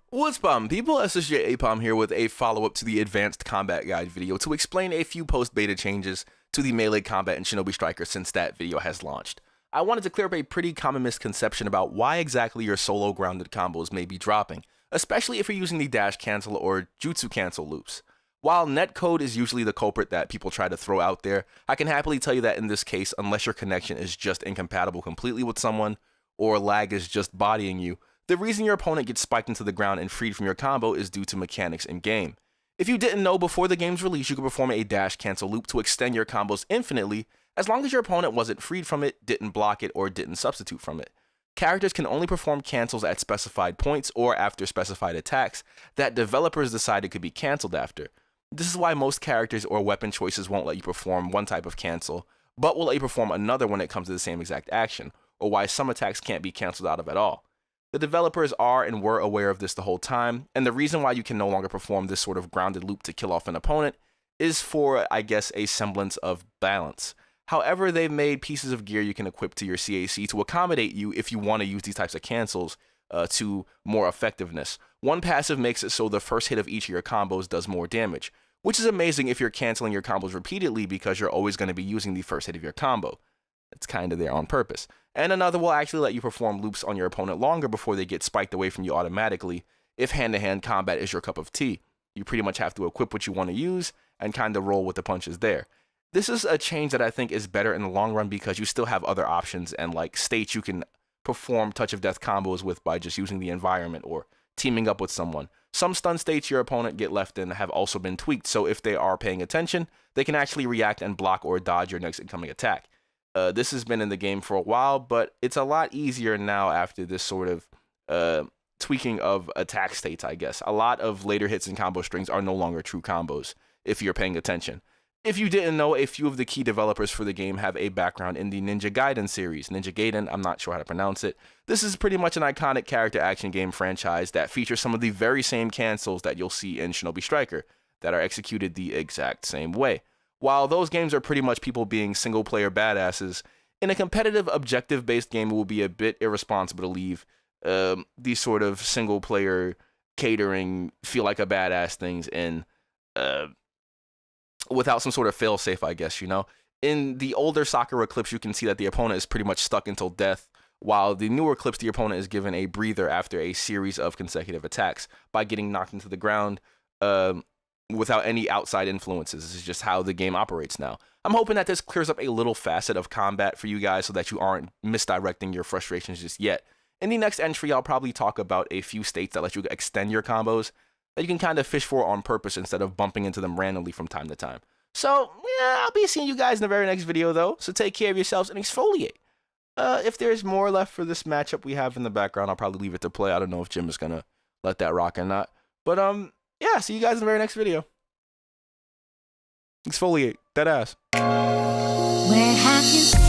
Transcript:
What's poppin', people? ssjaipom here with a follow-up to the Advanced Combat Guide video to explain a few post-beta changes to the melee combat in Shinobi Striker since that video has launched. I wanted to clear up a pretty common misconception about why exactly your solo grounded combos may be dropping, especially if you're using the dash cancel or jutsu cancel loops. While netcode is usually the culprit that people try to throw out there, I can happily tell you that in this case, unless your connection is just incompatible completely with someone, or lag is just bodying you, the reason your opponent gets spiked into the ground and freed from your combo is due to mechanics in game. If you didn't know, before the game's release, you could perform a dash cancel loop to extend your combos infinitely, as long as your opponent wasn't freed from it, didn't block it, or didn't substitute from it. Characters can only perform cancels at specified points or after specified attacks that developers decided could be canceled after. This is why most characters or weapon choices won't let you perform one type of cancel, but will let you perform another when it comes to the same exact action, or why some attacks can't be canceled out of at all. The developers are and were aware of this the whole time, and the reason why you can no longer perform this sort of grounded loop to kill off an opponent is for, I guess, a semblance of balance. However, they've made pieces of gear you can equip to your CAC to accommodate you if you want to use these types of cancels to more effectiveness. One passive makes it so the first hit of each of your combos does more damage, which is amazing if you're canceling your combos repeatedly because you're always going to be using the first hit of your combo. It's kind of there on purpose. And another will actually let you perform loops on your opponent longer before they get spiked away from you automatically if hand-to-hand combat is your cup of tea. You pretty much have to equip what you want to use and kind of roll with the punches there. This is a change that I think is better in the long run because you still have other options and like states you can perform touch of death combos with by just using the environment or teaming up with someone. Some stun states your opponent get left in have also been tweaked, so if they are paying attention, they can actually react and block or dodge your next incoming attack. This has been in the game for a while, but it's a lot easier now after this sort of tweaking of attack states, I guess. A lot of later hits and combo strings are no longer true combos, if you're paying attention. If you didn't know, a few of the key developers for the game have a background in the Ninja Gaiden series. Ninja Gaiden, I'm not sure how to pronounce it. This is pretty much an iconic character action game franchise that features some of the very same cancels that you'll see in Shinobi Striker that are executed the exact same way. While those games are pretty much people being single-player badasses, in a competitive, objective-based game, it will be a bit irresponsible to leave these sort of single-player catering, feel like a badass things in without some sort of fail-safe, I guess, you know? In the older Sakura clips, you can see that the opponent is pretty much stuck until death, while the newer clips, the opponent is given a breather after a series of consecutive attacks by getting knocked into the ground without any outside influences. This is just how the game operates now. I'm hoping that this clears up a little facet of combat for you guys so that you aren't misdirecting your frustrations just yet. In the next entry, I'll probably talk about a few states that let you extend your combos that you can kind of fish for on purpose instead of bumping into them randomly from time to time. So, yeah, I'll be seeing you guys in the very next video, though, so take care of yourselves and exfoliate. If there's more left for this matchup we have in the background, I'll probably leave it to play. I don't know if Jim is going to let that rock or not. But, yeah, see you guys in the very next video. Exfoliate. Dead ass. Where have you